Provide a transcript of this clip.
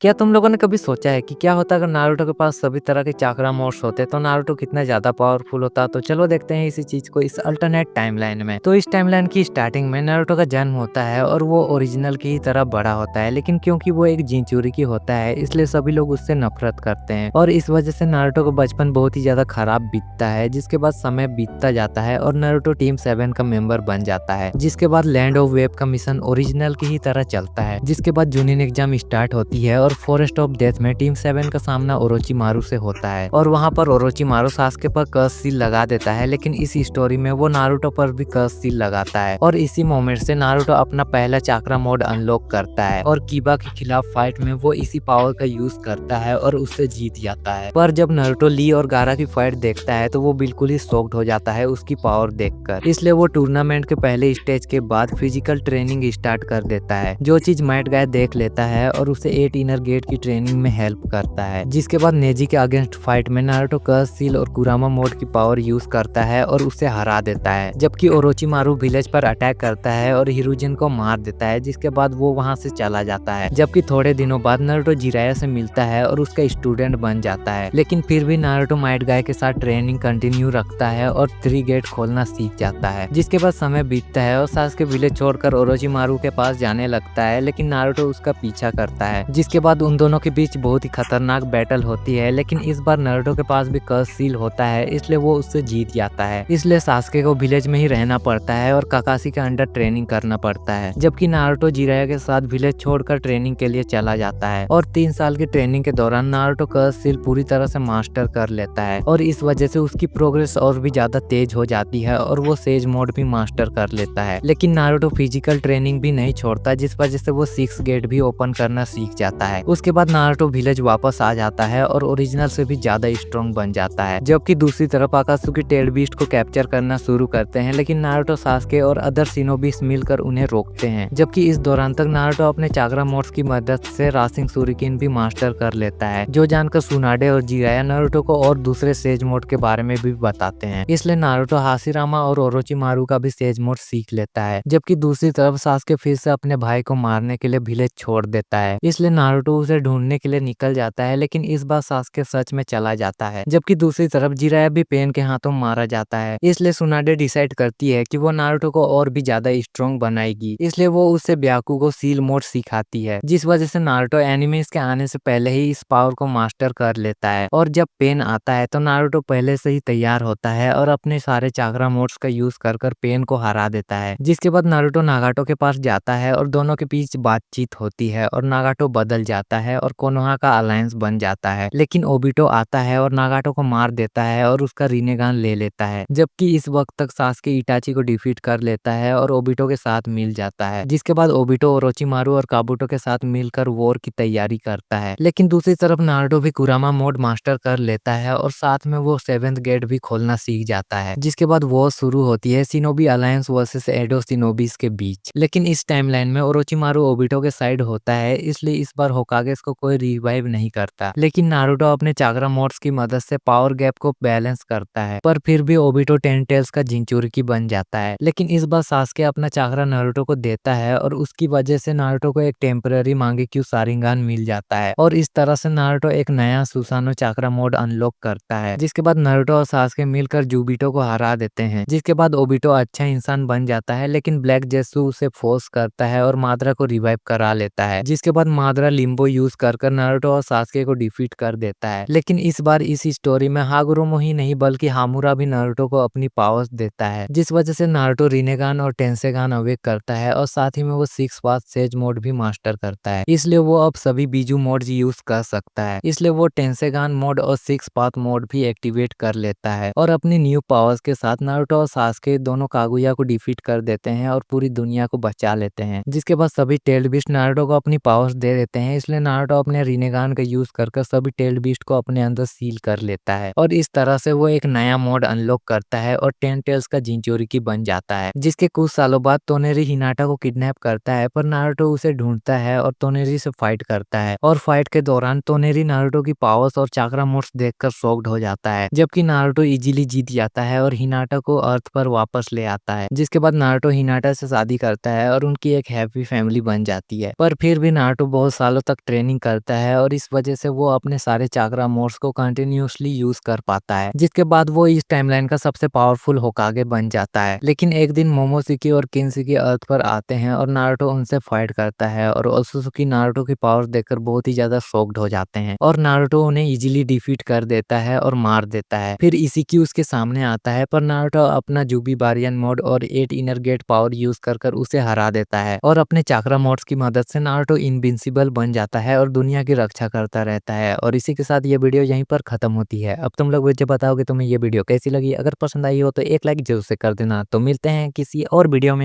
क्या तुम लोगों ने कभी सोचा है कि क्या होता अगर नारुतो के पास सभी तरह के चाक्रा मोड्स होते तो नारुतो कितना ज्यादा पावरफुल होता। तो चलो देखते हैं इसी चीज को इस अल्टरनेट टाइमलाइन में। तो इस टाइमलाइन की स्टार्टिंग में नारुतो का जन्म होता है और वो ओरिजिनल की ही तरह बड़ा होता है, लेकिन क्योंकि वो एक जिंचूरी की होता है इसलिए सभी लोग उससे नफरत करते हैं और इस वजह से नारुतो का बचपन बहुत ही ज्यादा खराब बीतता है। जिसके बाद समय बीतता जाता है और नारुतो टीम 7 का मेंबर बन जाता है। जिसके बाद लैंड ऑफ वेव का मिशन ओरिजिनल की ही तरह चलता है। जिसके बाद जूनिन एग्जाम स्टार्ट होती है और फॉरेस्ट ऑफ डेथ में टीम 7 का सामना ओरोचिमारू से होता है और वहां पर ओरोचिमारू सास्के पर कर्स सील लगा देता है, लेकिन इस स्टोरी में वो नारुतो पर भी कर्स सील लगाता है और इसी मोमेंट से नारुतो अपना पहला चाक्रा मोड अनलॉक करता है और कीबा के खिलाफ फाइट में वो इसी पावर का यूज करता है और उससे जीत जाता है। पर जब नारुतो ली और गारा की फाइट देखता है तो वो बिल्कुल ही शॉक्ड हो जाता है उसकी पावर देखकर। इसलिए वो टूर्नामेंट के पहले स्टेज के बाद फिजिकल ट्रेनिंग स्टार्ट कर देता है, जो चीज माइट गाय देख लेता है और उसे 8 इनर गेट की ट्रेनिंग में हेल्प करता है। जिसके बाद नेजी के अगेंस्ट फाइट में नारुतो कर्स सील और कुरामा मोड की पावर यूज करता है और उसे हरा देता है, जबकि ओरोचिमारू विलेज पर अटैक करता है और हिरुजिन को मार देता है। जिसके बाद वो वहां से चला जाता है, जबकि थोड़े दिनों बाद नारुतो जिराया से मिलता है और उसका स्टूडेंट बन जाता है। लेकिन फिर भी नारुतो माइट गाय के साथ ट्रेनिंग कंटिन्यू रखता है और 3 गेट खोलना सीख जाता है। जिसके बाद समय बीतता है और सास्के विलेज छोड़कर ओरोचिमारू के पास जाने लगता है, लेकिन नारुतो उसका पीछा करता है। जिसके बाद उन दोनों के बीच बहुत ही खतरनाक बैटल होती है, लेकिन इस बार नारुतो के पास भी कर्स सील होता है इसलिए वो उससे जीत जाता है। इसलिए सास्के को विलेज में ही रहना पड़ता है और काकाशी के अंडर ट्रेनिंग करना पड़ता है, जबकि नारुतो जिराया के साथ विलेज छोड़कर ट्रेनिंग के लिए चला जाता है और 3 साल की ट्रेनिंग के दौरान नारुतो कर्स सील पूरी तरह से मास्टर कर लेता है और इस वजह से उसकी प्रोग्रेस और भी ज्यादा तेज हो जाती है और वो सेज मोड भी मास्टर कर लेता है। लेकिन नारुतो फिजिकल ट्रेनिंग भी नहीं छोड़ता, जिस वजह से वो 6 गेट भी ओपन करना सीख जाता है। उसके बाद नारुतो विलेज वापस आ जाता है और ओरिजिनल से भी ज्यादा स्ट्रॉन्ग बन जाता है। जबकि दूसरी तरफ आकात्सुकी टेल बीस्ट को कैप्चर करना शुरू करते हैं, लेकिन नारुतो सास्के और अदर शिनोबीस मिलकर उन्हें रोकते हैं। जबकि इस दौरान तक नारुतो अपने चाक्रा मोड्स की मदद से रासिंग सूरिकिन भी मास्टर कर लेता है, जो जानकर सुनाडे और जिराया नारुतो को और दूसरे सेज मोड के बारे में भी बताते हैं। इसलिए नारुतो हाशिरामा और ओरोचिमारू का भी सेज मोड सीख लेता है। जबकि दूसरी तरफ सास्के फिर से अपने भाई को मारने के लिए विलेज छोड़ देता है, इसलिए नारुतो उसे ढूंढने के लिए निकल जाता है, लेकिन इस बार सास्के सच में चला जाता है। जबकि दूसरी तरफ जिराया भी पेन के हाथों मारा जाता है, इसलिए सुनाडे डिसाइड करती है कि वो नारुतो को और भी ज्यादा स्ट्रॉन्ग बनाएगी। इसलिए वो उससे ब्याकू को सील मोड सिखाती है, जिस वजह से नारुतो एनिमीज के आने से पहले ही इस पावर को मास्टर कर लेता है। और जब पेन आता है तो नारुतो पहले से ही तैयार होता है और अपने सारे चाक्रा मोड्स का यूज कर पेन को हरा देता है। जिसके बाद नारुतो नागाटो के पास जाता है और दोनों के बीच बातचीत होती है और नागाटो बदल जाता है और कोनोहा का अलायंस बन जाता है। लेकिन ओबिटो आता है और नागाटो को मार देता है और उसका रिनेगान ले लेता है। जबकि इस वक्त तक सास्के इटाची को डिफीट कर लेता है और ओबिटो के साथ मिल जाता है। जिसके बाद ओबिटो ओरोचिमारू और काबुटो के साथ मिलकर वॉर की तैयारी करता है। लेकिन दूसरी तरफ नारुतो भी कुरामा मोड मास्टर कर लेता है और साथ में वो 7th गेट भी खोलना सीख जाता है। जिसके बाद वॉर शुरू होती है शिनोबी अलायंस वर्सेस एडो शिनोबीज के बीच। लेकिन इस टाइमलाइन में ओरोचिमारू ओबिटो के साइड होता है, इसलिए इस बार होकागेस को कोई रिवाइव नहीं करता। लेकिन नारुतो अपने चाक्रा मोड्स की मदद से पावर गैप को बैलेंस करता है, पर फिर भी ओबिटो 10 टेल्स का जिंचुरिकी बन जाता है। लेकिन इस बार सास्के अपना चाक्रा नारुतो को देता है और उसकी वजह से नारुतो को एक टेम्पररी मांगेक्यू शारिंगान मिल जाता है और इस तरह से नारुतो एक नया सुसानो चाक्रा मोड अनलॉक करता है। जिसके बाद नारुतो और सास्के मिलकर जुबिटो को हरा देते हैं। जिसके बाद ओबिटो अच्छा इंसान बन जाता है, लेकिन ब्लैक जेसु उसे फोर्स करता है और माद्रा को रिवाइव करा लेता है। जिसके बाद माद्रा लिम्बो यूज कर नारुतो और सास्के को डिफीट कर देता है। लेकिन इस बार इस स्टोरी में हागुरोमो ही नहीं बल्कि हामुरा भी नारुतो को अपनी पावर्स देता है, जिस वजह से नारुतो रिनेगान और टेंसेगान अवेक करता है और साथ ही में वो 6 पाथ सेज मोड भी मास्टर करता है। इसलिए वो अब सभी बीजू मोड्स यूज कर सकता है। इसलिए वो टेंसेगान मोड और 6 पाथ मोड भी एक्टिवेट कर लेता है और अपनी न्यू पावर्स के साथ नारुतो और सास्के दोनों कागुया को डिफीट कर देते हैं और पूरी दुनिया को बचा लेते हैं। जिसके बाद सभी टेल्ड बीस्ट नारुतो को अपनी पावर्स दे देते हैं, इसलिए नारुतो अपने रिनेगान का यूज कर सभी टेल्ड बीस्ट को अपने अंदर सील कर लेता है और इस तरह से वो एक नया मोड अनलॉक करता है और 10 टेल्स का जिंचुरिकी बन जाता है। जिसके कुछ सालों बाद तोनेरी हिनाटा को किडनैप करता है, पर नारुतो उसे ढूंढता है और तोनेरी से फाइट करता है और फाइट के दौरान तोनेरी नारुतो की पावर्स और चाक्रा मोड्स देखकर शॉक्ड हो जाता है। जबकि नारुतो इजीली जीत जाता है और हिनाटा को अर्थ पर वापस ले आता है। जिसके बाद नारुतो हिनाटा से शादी करता है और उनकी एक हैप्पी फैमिली बन जाती है। पर फिर भी नारुतो बहुत सालों तक ट्रेनिंग करता है और इस वजह से वो अपने सारे चाक्रा मोड्स को कंटिन्यूअसली यूज कर पाता है, जिसके बाद वो इस टाइमलाइन का सबसे पावरफुल होकागे बन जाता है। लेकिन एक दिन मोमोशिकी और किन्शिकी अर्थ पर आते हैं और नारुतो उनसे फाइट करता है और ओत्सुकी नारुतो की पावर देखकर बहुत ही ज्यादा शॉक्ड हो जाते हैं और नारुतो उन्हें इजीली डिफीट कर देता है और मार देता है। फिर इशिकी उसके सामने आता है पर नारुतो अपना जुबी बारियन मोड और 8 इनर गेट पावर यूज कर उसे हरा देता है और अपने चाक्रा मोड्स की मदद से नारुतो इनविंसिबल बन जाता है और दुनिया की रक्षा करता रहता है। और इसी के साथ ये वीडियो यहीं पर खत्म होती है। अब तुम लोग मुझे बताओगे तुम्हें ये वीडियो कैसी लगी। अगर पसंद आई हो तो एक लाइक जरूर से कर देना। तो मिलते हैं किसी और वीडियो में।